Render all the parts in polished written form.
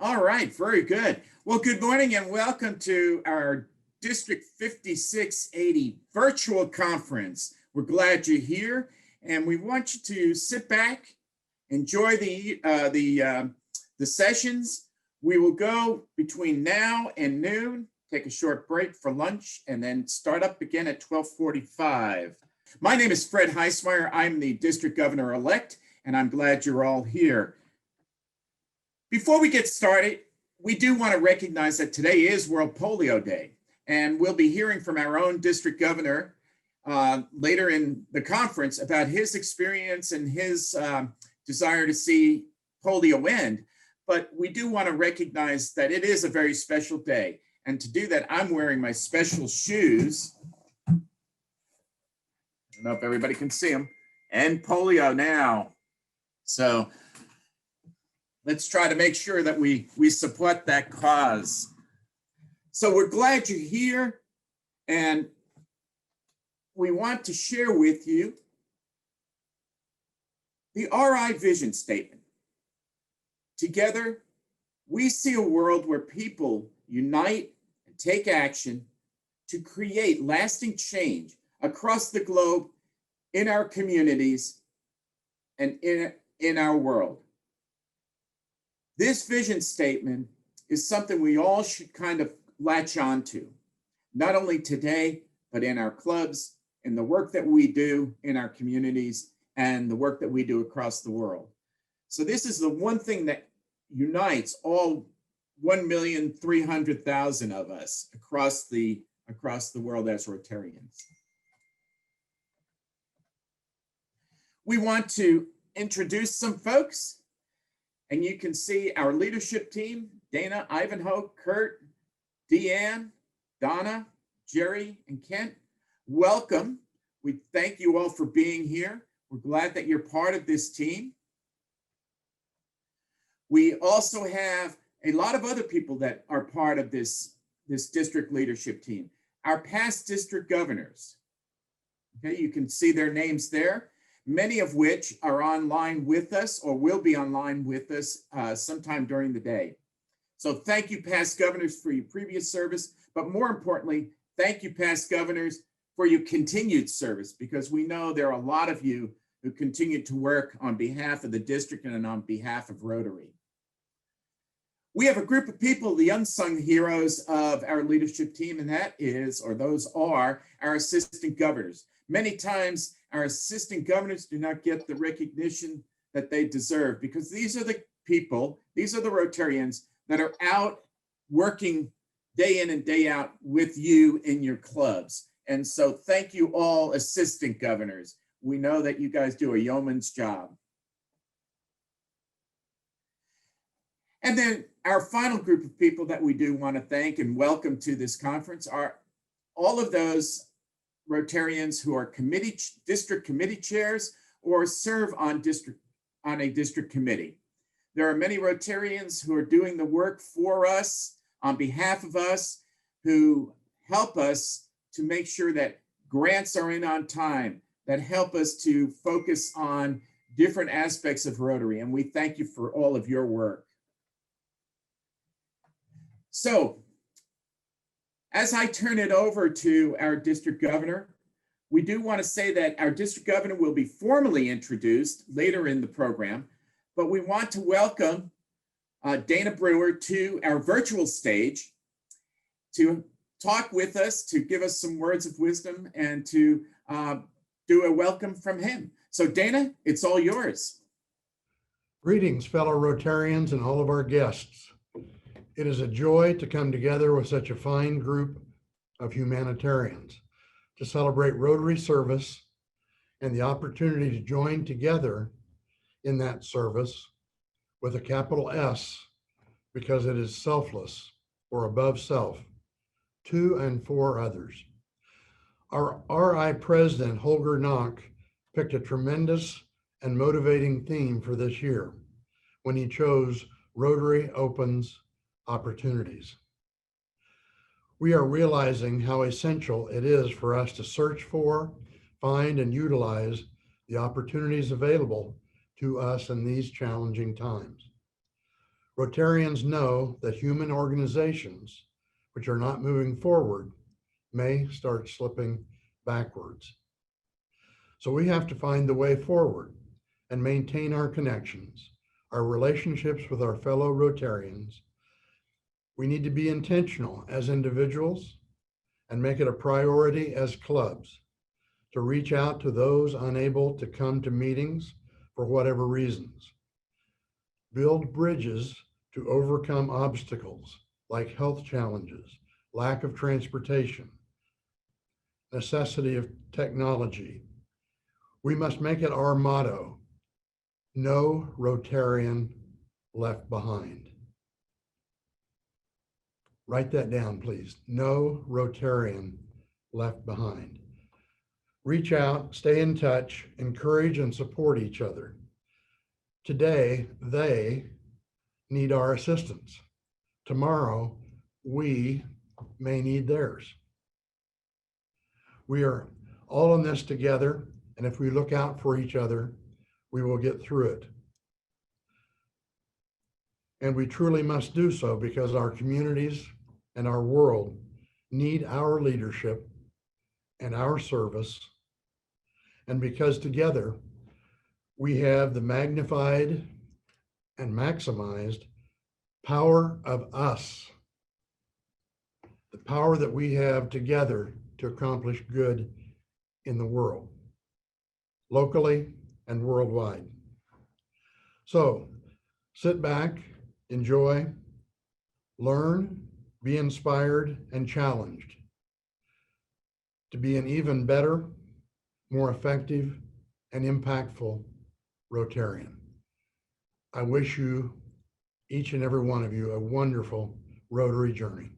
All right, very good. Well, good morning and welcome to our District 5680 virtual conference. We're glad you're here and we want you to sit back, enjoy the sessions. We will go between now and noon, take a short break for lunch, and then start up again at 12:45. My name is Fred Heismeyer. I'm the District Governor-elect, and I'm glad you're all here. Before we get started, we do want to recognize that today is World Polio Day, and we'll be hearing from our own district governor later in the conference about his experience and his desire to see polio end. But we do want to recognize that it is a very special day. And to do that, I'm wearing my special shoes. I don't know if everybody can see them. End polio now. So let's try to make sure that we support that cause. So we're glad you're here, and we want to share with you the RI vision statement. Together, we see a world where people unite and take action to create lasting change across the globe, in our communities, and in our world. This vision statement is something we all should kind of latch on to, not only today, but in our clubs, in the work that we do in our communities, and the work that we do across the world. So this is the one thing that unites all 1,300,000 of us across the world as Rotarians. We want to introduce some folks. And you can see our leadership team: Dana, Ivanhoe, Kurt, Deanne, Donna, Jerry, and Kent. Welcome. We thank you all for being here. We're glad that you're part of this team. We also have a lot of other people that are part of this district leadership team. Our past district governors. Okay, you can see their names there, many of which are online with us or will be online with us sometime during the day. So thank you, past governors, for your previous service, but more importantly, thank you, past governors, for your continued service, because we know there are a lot of you who continue to work on behalf of the district and on behalf of Rotary. We have a group of people, the unsung heroes of our leadership team, and that is, or those are, our assistant governors. Many times, our assistant governors do not get the recognition that they deserve, because these are the people, these are the Rotarians that are out working day in and day out with you in your clubs. And so thank you all, assistant governors. We know that you guys do a yeoman's job. And then our final group of people that we do want to thank and welcome to this conference are all of those Rotarians who are district committee chairs or serve on a district committee. There are many Rotarians who are doing the work for us, on behalf of us, who help us to make sure that grants are in on time, that help us to focus on different aspects of Rotary, and we thank you for all of your work. So, as I turn it over to our district governor, we do want to say that our district governor will be formally introduced later in the program, but we want to welcome Dana Brewer to our virtual stage to talk with us, to give us some words of wisdom, and to do a welcome from him. So Dana, it's all yours. Greetings, fellow Rotarians and all of our guests. It is a joy to come together with such a fine group of humanitarians to celebrate Rotary service and the opportunity to join together in that service with a capital S, because it is selfless or above self, to and for others. Our RI president, Holger Knock, picked a tremendous and motivating theme for this year when he chose Rotary Opens Opportunities. We are realizing how essential it is for us to search for, find, and utilize the opportunities available to us in these challenging times. Rotarians know that human organizations which are not moving forward may start slipping backwards. So we have to find the way forward and maintain our connections, our relationships with our fellow Rotarians. We need to be intentional as individuals and make it a priority as clubs to reach out to those unable to come to meetings for whatever reasons. Build bridges to overcome obstacles like health challenges, lack of transportation, necessity of technology. We must make it our motto, no Rotarian left behind. Write that down, please. No Rotarian left behind. Reach out, stay in touch, encourage and support each other. Today, they need our assistance. Tomorrow, we may need theirs. We are all in this together, and if we look out for each other, we will get through it. And we truly must do so because our communities and our world need our leadership and our service, and because together we have the magnified and maximized power of us, the power that we have together to accomplish good in the world, locally and worldwide. So sit back, enjoy, learn, be inspired and challenged to be an even better, more effective and impactful Rotarian. I wish you, each and every one of you, a wonderful Rotary journey.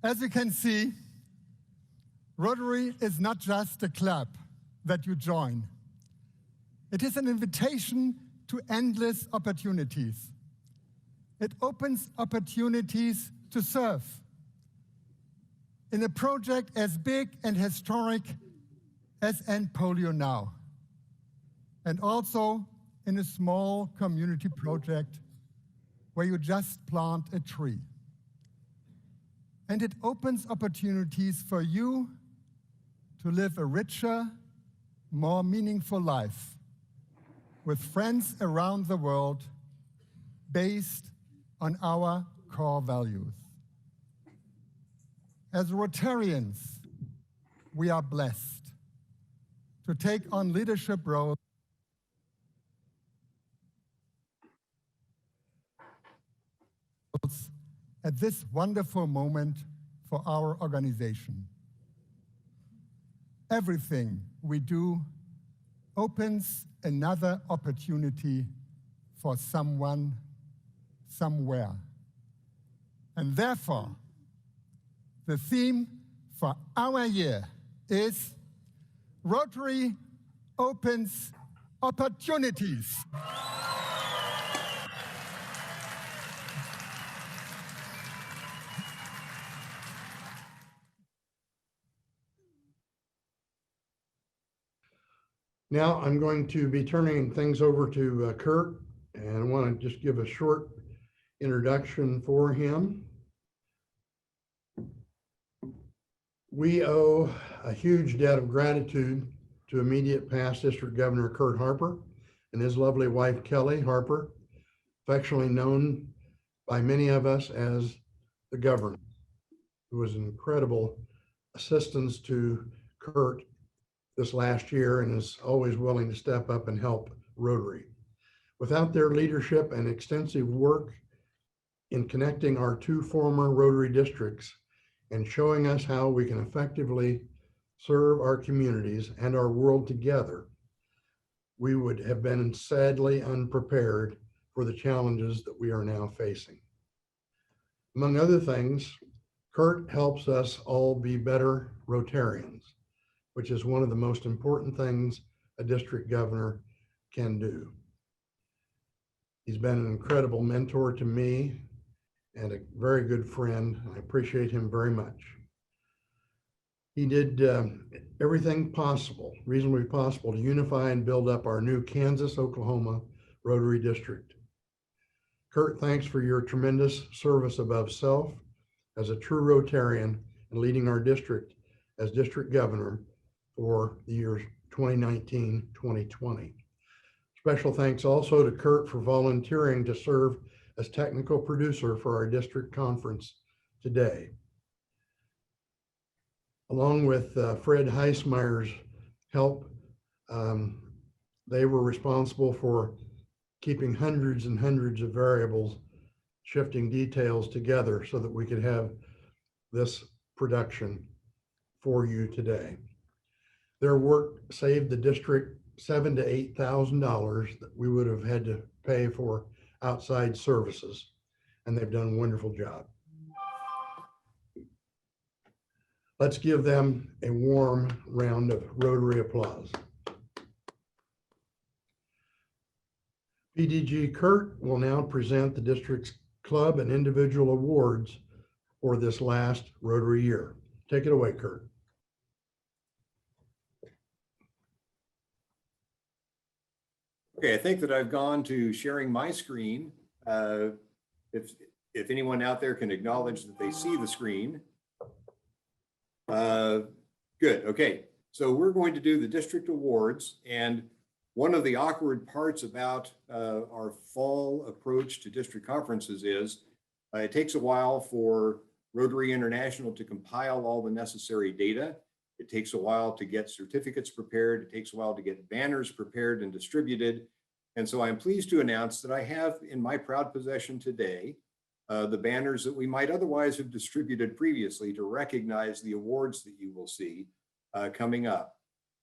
As you can see, Rotary is not just a club that you join. It is an invitation to endless opportunities. It opens opportunities to serve in a project as big and historic as End Polio Now, and also in a small community project where you just plant a tree. And it opens opportunities for you to live a richer, more meaningful life with friends around the world based on our core values. As Rotarians, we are blessed to take on leadership roles at this wonderful moment for our organization. Everything we do opens another opportunity for someone, somewhere. And therefore, the theme for our year is Rotary Opens Opportunities. Now I'm going to be turning things over to Kurt, and I want to just give a short introduction for him. We owe a huge debt of gratitude to immediate past District Governor Kurt Harper and his lovely wife, Kelly Harper, affectionately known by many of us as the Governor, who was an incredible assistance to Kurt this last year and is always willing to step up and help Rotary. Without their leadership and extensive work in connecting our two former Rotary districts and showing us how we can effectively serve our communities and our world together, we would have been sadly unprepared for the challenges that we are now facing. Among other things, Kurt helps us all be better Rotarians, which is one of the most important things a district governor can do. He's been an incredible mentor to me and a very good friend. I appreciate him very much. He did everything possible, reasonably possible, to unify and build up our new Kansas, Oklahoma Rotary District. Kurt, thanks for your tremendous service above self as a true Rotarian and leading our district as district governor for the years 2019-2020. Special thanks also to Kurt for volunteering to serve as technical producer for our district conference today. Along with Fred Heismeyer's help, they were responsible for keeping hundreds and hundreds of variables, shifting details together so that we could have this production for you today. Their work saved the district $7,000 to $8,000 that we would have had to pay for outside services, and they've done a wonderful job. Let's give them a warm round of Rotary applause. PDG Kurt will now present the district's club and individual awards for this last Rotary year. Take it away, Kurt. Okay, I think that I've gone to sharing my screen. If anyone out there can acknowledge that they see the screen. Good, okay. So we're going to do the district awards, and one of the awkward parts about our fall approach to district conferences is it takes a while for Rotary International to compile all the necessary data. It takes a while to get certificates prepared. It takes a while to get banners prepared and distributed. And so I'm pleased to announce that I have in my proud possession today the banners that we might otherwise have distributed previously to recognize the awards that you will see coming up.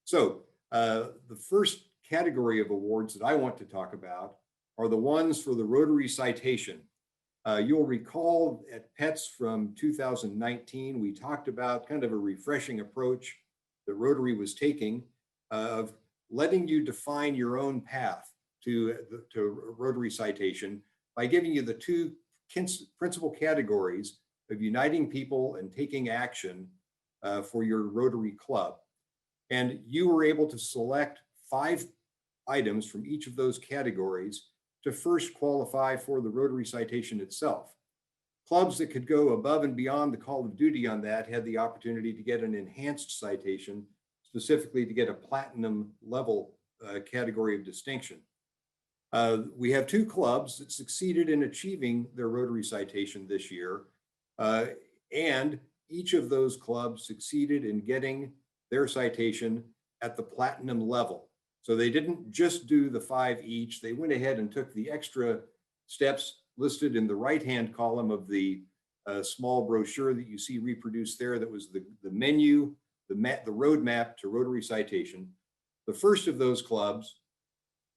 So the first category of awards that I want to talk about are the ones for the Rotary Citation. You'll recall at PETS from 2019, we talked about kind of a refreshing approach that Rotary was taking of letting you define your own path to Rotary Citation by giving you the two principal categories of uniting people and taking action for your Rotary Club. And you were able to select 5 items from each of those categories to first qualify for the Rotary Citation itself. Clubs that could go above and beyond the call of duty on that had the opportunity to get an enhanced citation, specifically to get a platinum level category of distinction. We have 2 clubs that succeeded in achieving their Rotary Citation this year, and each of those clubs succeeded in getting their citation at the platinum level. So they didn't just do the 5 each, they went ahead and took the extra steps listed in the right-hand column of the small brochure that you see reproduced there. That was the menu, the roadmap to Rotary Citation. The first of those clubs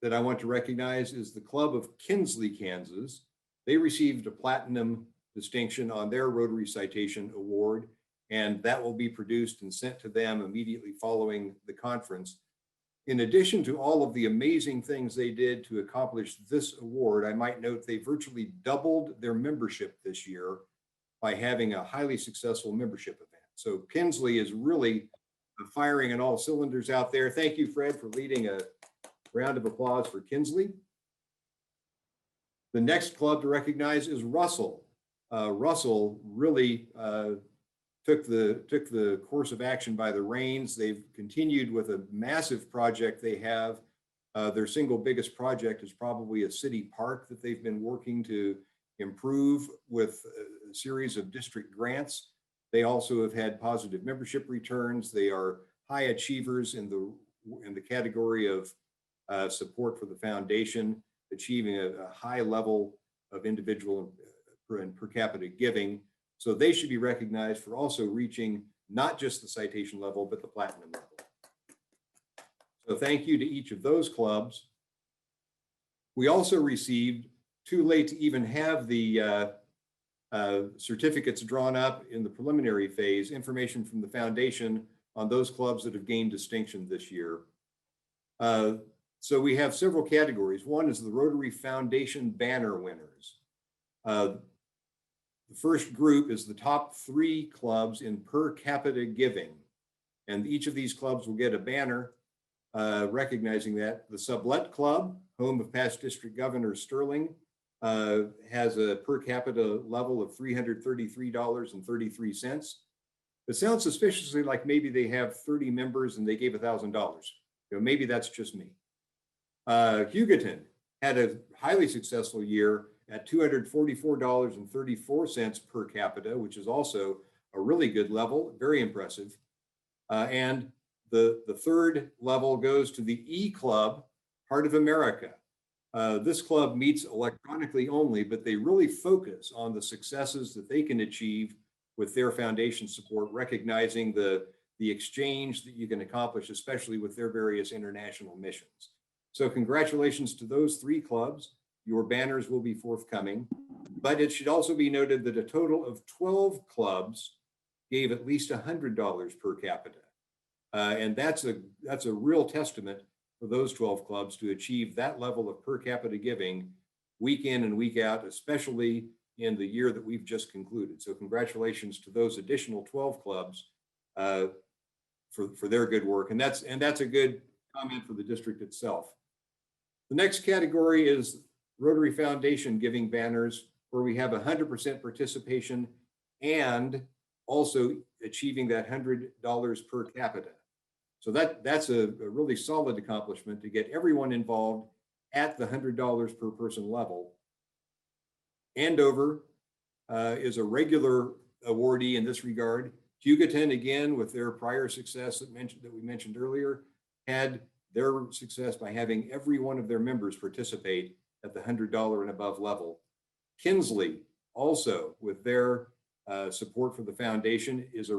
that I want to recognize is the Club of Kinsley, Kansas. They received a platinum distinction on their Rotary Citation Award, and that will be produced and sent to them immediately following the conference. In addition to all of the amazing things they did to accomplish this award, I might note they virtually doubled their membership this year by having a highly successful membership event. So Kinsley is really firing on all cylinders out there. Thank you, Fred, for leading a round of applause for Kinsley. The next club to recognize is Russell. Russell really took the course of action by the reins. They've continued with a massive project they have. Their single biggest project is probably a city park that they've been working to improve with a series of district grants. They also have had positive membership returns. They are high achievers in the category of support for the foundation, achieving a high level of individual and per capita giving. So they should be recognized for also reaching not just the citation level, but the platinum level. So thank you to each of those clubs. We also received, too late to even have the certificates drawn up in the preliminary phase, information from the foundation on those clubs that have gained distinction this year. So we have several categories. One is the Rotary Foundation banner winners. The first group is the top 3 clubs in per capita giving. And each of these clubs will get a banner recognizing that. The Sublet Club, home of past District Governor Sterling, has a per capita level of $333.33. It sounds suspiciously like maybe they have 30 members and they gave $1,000. Maybe that's just me. Hugoton had a highly successful year at $244.34 per capita, which is also a really good level, very impressive. And the third level goes to the E Club, Heart of America. This club meets electronically only, but they really focus on the successes that they can achieve with their foundation support, recognizing the exchange that you can accomplish, especially with their various international missions. So congratulations to those 3 clubs. Your banners will be forthcoming, but it should also be noted that a total of 12 clubs gave at least $100 per capita. And that's a real testament for those 12 clubs to achieve that level of per capita giving week in and week out, especially in the year that we've just concluded. So congratulations to those additional 12 clubs for their good work. And that's a good comment for the district itself. The next category is Rotary Foundation giving banners, where we have 100% participation and also achieving that $100 per capita. So that's a really solid accomplishment to get everyone involved at the $100 per person level. Andover is a regular awardee in this regard. Hugoton, again, with their prior success that we mentioned earlier, had their success by having every one of their members participate at the $100 and above level. Kinsley, also with their support for the foundation, is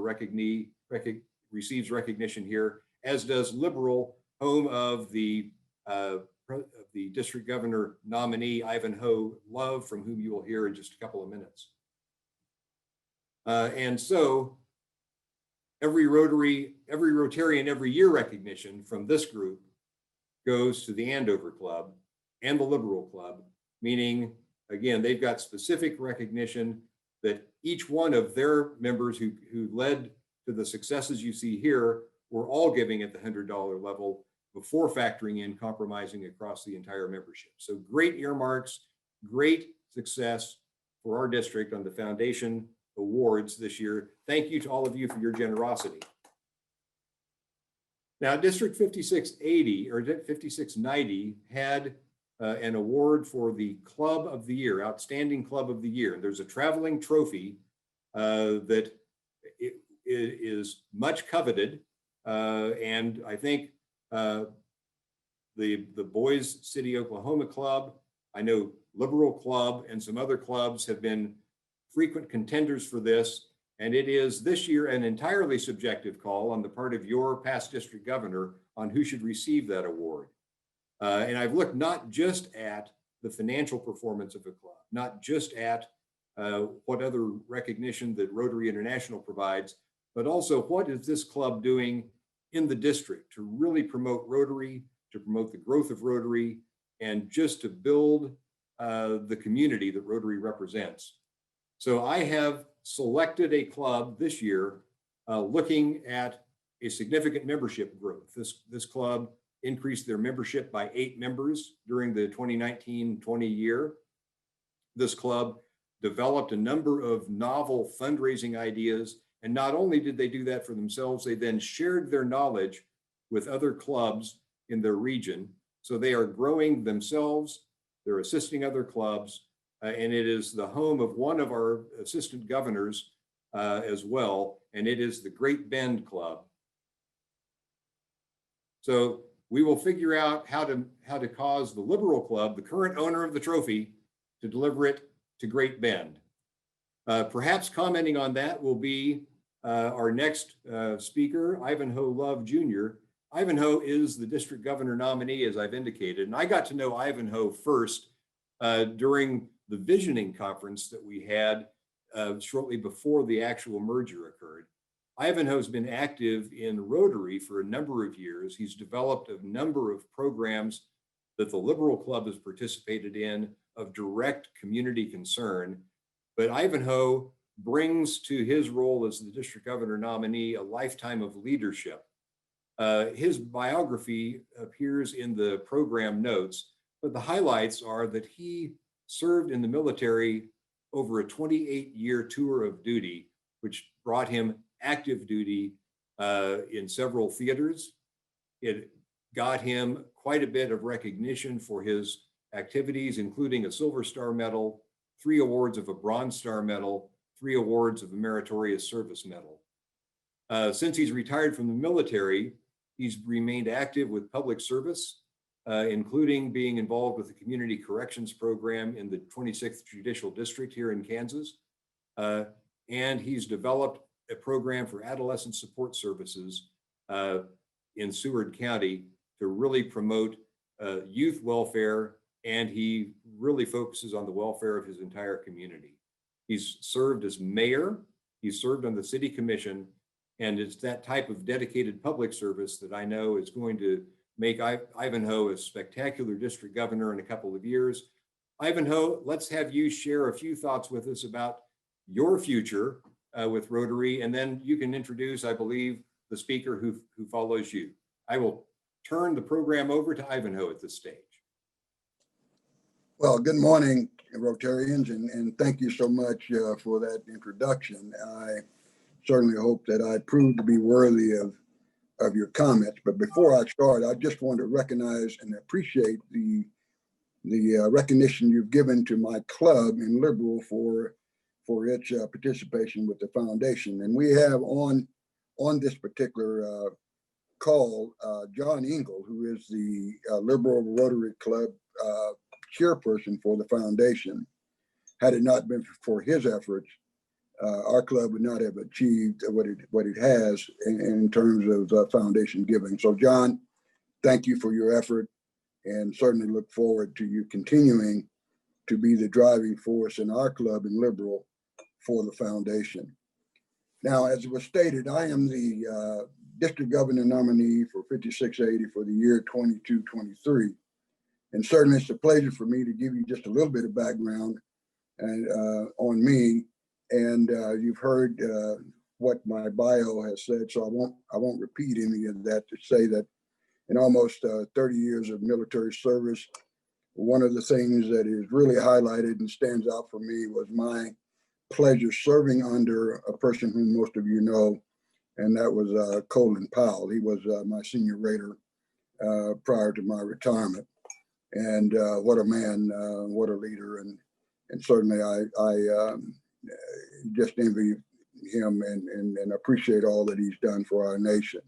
receives recognition here, as does Liberal, home of the district governor nominee, Ivanhoe Love, from whom you will hear in just a couple of minutes. And so every Rotarian every year recognition from this group goes to the Andover Club and the Liberal Club, meaning, again, they've got specific recognition that each one of their members who led to the successes you see here were all giving at the $100 level before factoring in compromising across the entire membership. So great earmarks, great success for our district on the foundation awards this year. Thank you to all of you for your generosity. Now, District 5680 or 5690 had an award for the Club of the Year, Outstanding Club of the Year. There's a traveling trophy that is much coveted, and I think the Boise City, Oklahoma Club, I know Liberal Club, and some other clubs have been frequent contenders for this. And it is this year an entirely subjective call on the part of your past district governor on who should receive that award. And I've looked not just at the financial performance of a club, not just at what other recognition that Rotary International provides, but also what is this club doing in the district to really promote Rotary, to promote the growth of Rotary, and just to build the community that Rotary represents. So I have selected a club this year looking at a significant membership growth. This club increased their membership by 8 members during the 2019-20 year. This club developed a number of novel fundraising ideas. And not only did they do that for themselves, they then shared their knowledge with other clubs in their region. So they are growing themselves, they're assisting other clubs, and it is the home of one of our assistant governors as well, and it is the Great Bend Club. So we will figure out how to cause the Liberal Club, the current owner of the trophy, to deliver it to Great Bend. Perhaps commenting on that will be our next speaker, Ivanhoe Love Jr. Ivanhoe is the district governor nominee, as I've indicated, and I got to know Ivanhoe first during the visioning conference that we had shortly before the actual merger occurred. Ivanhoe's been active in Rotary for a number of years. He's developed a number of programs that the Liberal Club has participated in of direct community concern. But Ivanhoe brings to his role as the district governor nominee a lifetime of leadership. His biography appears in the program notes, but the highlights are that he served in the military over a 28-year tour of duty, which brought him active duty in several theaters. It got him quite a bit of recognition for his activities, including a Silver Star Medal, 3 awards of a Bronze Star Medal, 3 awards of a Meritorious Service Medal. Since he's retired from the military, he's remained active with public service, including being involved with the Community Corrections Program in the 26th Judicial District here in Kansas. And he's developed a program for adolescent support services in Seward County to really promote youth welfare, and he really focuses on the welfare of his entire community. He's served as mayor, he's served on the city commission, and it's that type of dedicated public service that I know is going to make Ivanhoe a spectacular district governor in a couple of years. Ivanhoe, let's have you share a few thoughts with us about your future with Rotary, and then you can introduce, I believe, the speaker who follows you. I will turn the program over to Ivanhoe at this stage. Well, good morning, Rotarians, and thank you so much for that introduction. I certainly hope that I prove to be worthy of your comments. But before I start, I just want to recognize and appreciate the recognition you've given to my club in Liberal for its participation with the foundation. And we have on this particular call, John Engel, who is the Liberal Rotary Club chairperson for the foundation. Had it not been for his efforts, our club would not have achieved what it has in terms of foundation giving. So John, thank you for your effort, and certainly look forward to you continuing to be the driving force in our club in Liberal for the foundation. Now, as it was stated, I am the district governor nominee for 5680 for the year 22-23. And certainly it's a pleasure for me to give you just a little bit of background and on me. And you've heard what my bio has said, so I won't repeat any of that, to say that in almost 30 years of military service, one of the things that is really highlighted and stands out for me was my pleasure serving under a person whom most of you know, and that was Colin Powell. He was my senior raider prior to my retirement. And what a man, what a leader. And certainly I just envy him and appreciate all that he's done for our nation.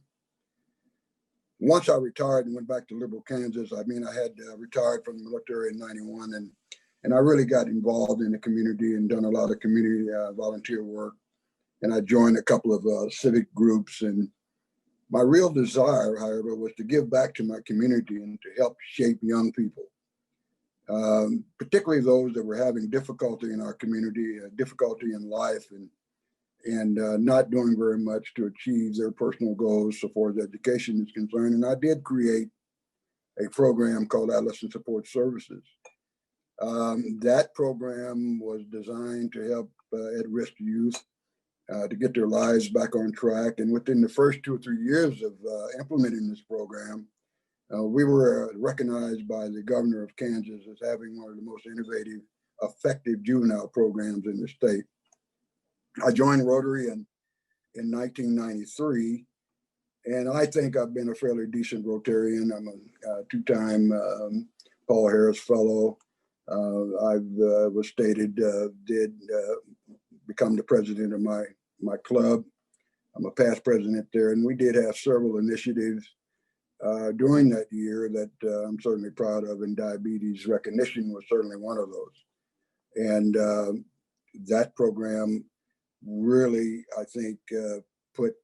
Once I retired and went back to Liberal, Kansas, I had retired from the military in '91, and I really got involved in the community and done a lot of community volunteer work. And I joined a couple of civic groups. And my real desire, however, was to give back to my community and to help shape young people, particularly those that were having difficulty in our community, difficulty in life, and not doing very much to achieve their personal goals so far as education is concerned. And I did create a program called Adolescent Support Services. That program was designed to help at-risk youth to get their lives back on track. And within the first 2 or 3 years of implementing this program, we were recognized by the governor of Kansas as having one of the most innovative, effective juvenile programs in the state. I joined Rotary in 1993, and I think I've been a fairly decent Rotarian. I'm a 2-time Paul Harris Fellow. I was stated, did become the president of my club. I'm a past president there, and we did have several initiatives during that year that I'm certainly proud of, and diabetes recognition was certainly one of those. And that program really, I think, put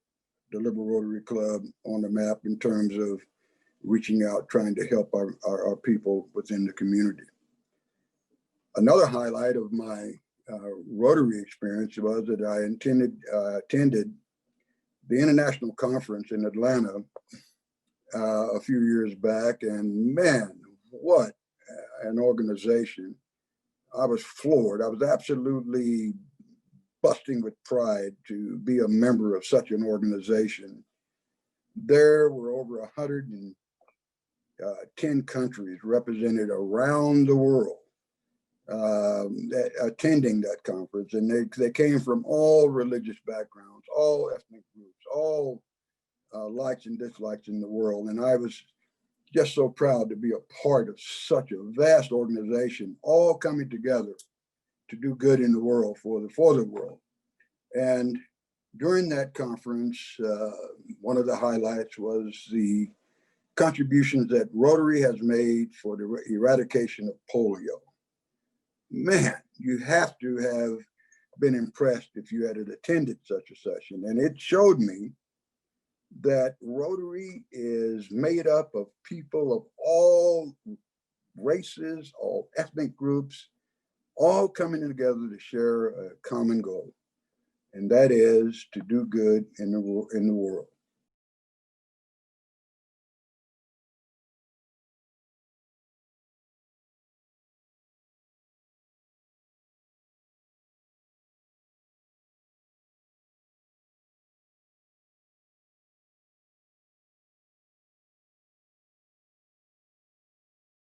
the Liberal Rotary Club on the map in terms of reaching out, trying to help our people within the community. Another highlight of my Rotary experience was that I attended the International Conference in Atlanta a few years back, and man, what an organization. I was floored. I was absolutely busting with pride to be a member of such an organization. There were over 110 countries represented around the world attending that conference, and they came from all religious backgrounds, all ethnic groups, all likes and dislikes in the world. And I was just so proud to be a part of such a vast organization, all coming together to do good in the world for the world. And during that conference, one of the highlights was the contributions that Rotary has made for the eradication of polio. Man, you have to have been impressed if you had attended such a session. And it showed me that Rotary is made up of people of all races, all ethnic groups, all coming together to share a common goal. And that is to do good in the world.